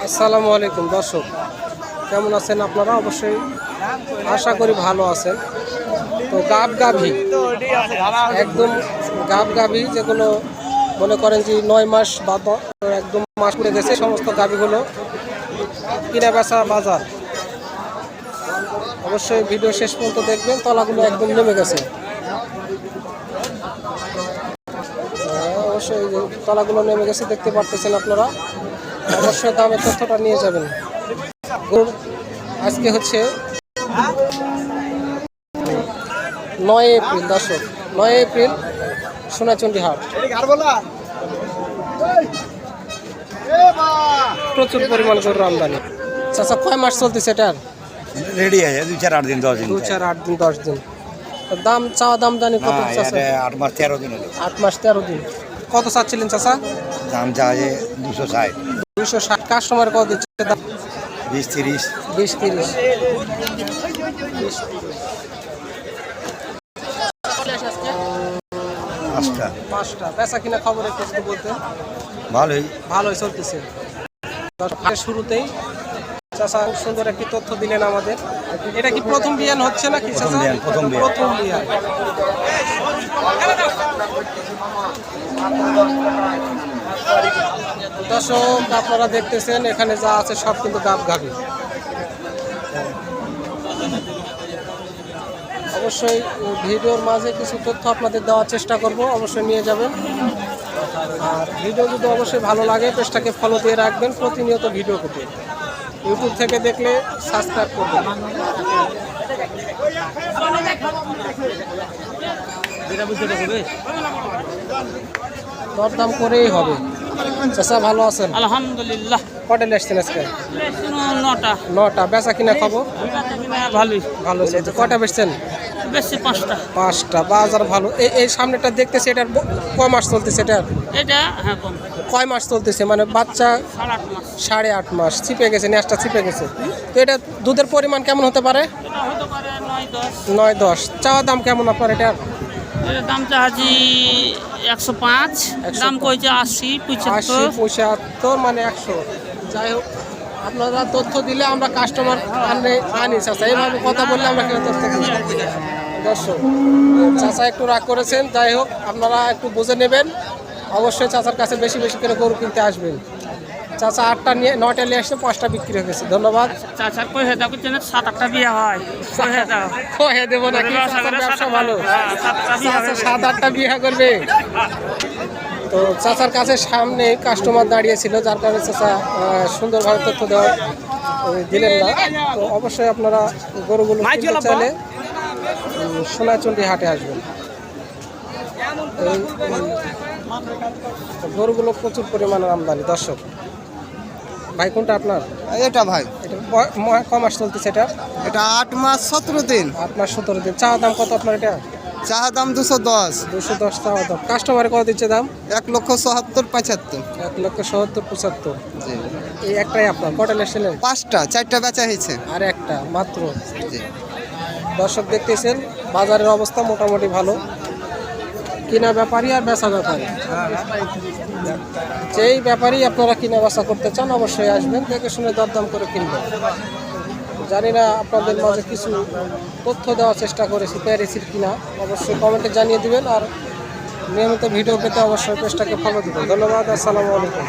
আসসালামু আলাইকুম দর্শক, কেমন আছেন আপনারা? অবশ্যই আশা করি ভালো আছেন। তো গাভী একদম গাভী যেগুলো মনে করেন যে 9 মাস বা একদম মাস পুড়ে গেছে, সমস্ত গাভীগুলো কিনা বেচা বাজার। অবশ্যই ভিডিও শেষ পর্যন্ত দেখবেন। তলাগুলো একদম নেমে গেছে, অবশ্যই তলাগুলো নেমে গেছে, দেখতে পারতেছেন আপনারা। অবশ্যই দামের তথ্যটা নিয়ে যাবেন। আজকে হচ্ছে 9 এপ্রিল দর্শক, 9 এপ্রিল সোনাচন্ডী হাট। প্রচুর পরিমাণ গরুর আমদানি। চাচা কয় মাস চলতেছে এটার? রেডি আছে 2-4-8 দিন 10 দিন। 2-4-8 দিন 10 দিন। দাম চাওয়া দাম জানি কত চাচা? 8 মাস 13 দিন হলো। 8 মাস 13 দিন। কত চাচ্ছিলেন চাচা? দাম চাওয়া 260। 260। কাস্টমার কত দিচ্ছে দাম? 20-30। 20-30। পাঁচটা বেচা কিনা খবর একটু যদি বলতেন। ভালোই চলতেছে। শুরুতেই চাচা খুব সুন্দর একটি তথ্য দিলেন আমাদের। এটা কি প্রথম বিয়ান হচ্ছে নাকি চাচা? প্রথম বিয়ান। দর্শক আপনারা দেখতেছেন এখানে যা আছে সব কিন্তু গাভী। অবশ্যই ভিডিওর মাঝে কিছু তথ্য আপনাদের দেওয়ার চেষ্টা করব, অবশ্যই নিয়ে যাবেন। আর ভিডিও যদি অবশ্যই ভালো লাগে পেজটাকে ফলো দিয়ে রাখবেন, প্রতিনিয়ত ভিডিও করতে। ইউটিউব থেকে দেখলে সাবস্ক্রাইব করবেন। দরদাম করেই হবে। চাচা ভালো আছেন? আলহামদুলিল্লাহ। কটা আসছেন আজকে? 9টা। বেচা কিনা খবর? ভালোই। ভালো চলছে। কটা বেচছেন? বেশি 5টা। 5টা। বাজার ভালো। এই সামনেটা দেখতেছি, এটার কয় মাস চলতেছে? এটার এটা হ্যাঁ কম। কয় মাস চলতেছে? মানে বাচ্চা 8.5 মাস। 8.5 মাস চিপে গেছে, নেশটা চিপে গেছে। তো এটা দুধের পরিমাণ কেমন হতে পারে? এটা হতে পারে 9-10। 9-10। চাওয়া দাম কেমন আপনার এটার? এটার দাম চাচ্ছি 105, দাম কইছে 80-75 মানে 100। যাই হোক, আপনারা তথ্য দিলে আমরা কাস্টমার আনি চাচা, এইভাবে কথা বললে আমরা কেউ তথ্য দিই। দর্শক চাচা একটু রাগ করেছেন, যাই হোক আপনারা একটু বুঝে নেবেন। অবশ্যই চাচার কাছে বেশি বেশি করে গরু কিনতে আসবেন। চাচা 9টা নিয়ে আসছে, 5টা বিক্রি হয়ে গেছে। ধন্যবাদ। চাচার কই হেদা করছে না 7-8টা বিয়ে হয়। কয়ে দেবো নাকি? চাচার ব্যবসা ভালো। চাচা 7-8টা বিয়ে করবে। তো চাচার কাছে সামনে কাস্টমার দাঁড়িয়ে ছিল, যার কারণে চাচা সুন্দরভাবে তথ্য দিলেন না। তো অবশ্যই আপনারা গরুগুলো কিনতে চাইলে সোনাচন্ডী হাটে আসবেন। গরুগুলো প্রচুর পরিমাণের আমদানি। দর্শক ভাই কোনটা আপনার? এটা ভাই, এটা কয় মাস চলতেছে? এটা 8 মাস 17 দিন। 8 মাস 17 দিন। চাওয়া দাম কত আপনার? এটা চাহা দাম 210। 210 চাওয়া দাম। কাস্টমারে কত দিচ্ছে দাম? 1,70,75। 1,70,75। এই একটাই আপনার? কটা লেসেলেন? 5টা, 4টা বেচা হয়েছে। আর একটা মাত্র। দর্শক দেখতেছেন বাজারের অবস্থা মোটামুটি ভালো। কিনা ব্যাপারী আর বেচা ব্যাপারী, যেই ব্যাপারী আপনারা কিনা বেচা করতে চান অবশ্যই আসবেন, দেখে শুনে দরদাম করে কিনবেন। জানি না আপনাদের মাঝে কিছু তথ্য দেওয়ার চেষ্টা করেছি প্যারিসির কিনা, অবশ্যই কমেন্টে জানিয়ে দিবেন। আর নিয়মিত ভিডিও পেতে অবশ্যই পেজটাকে ফলো দিবেন। ধন্যবাদ। আসসালামু আলাইকুম।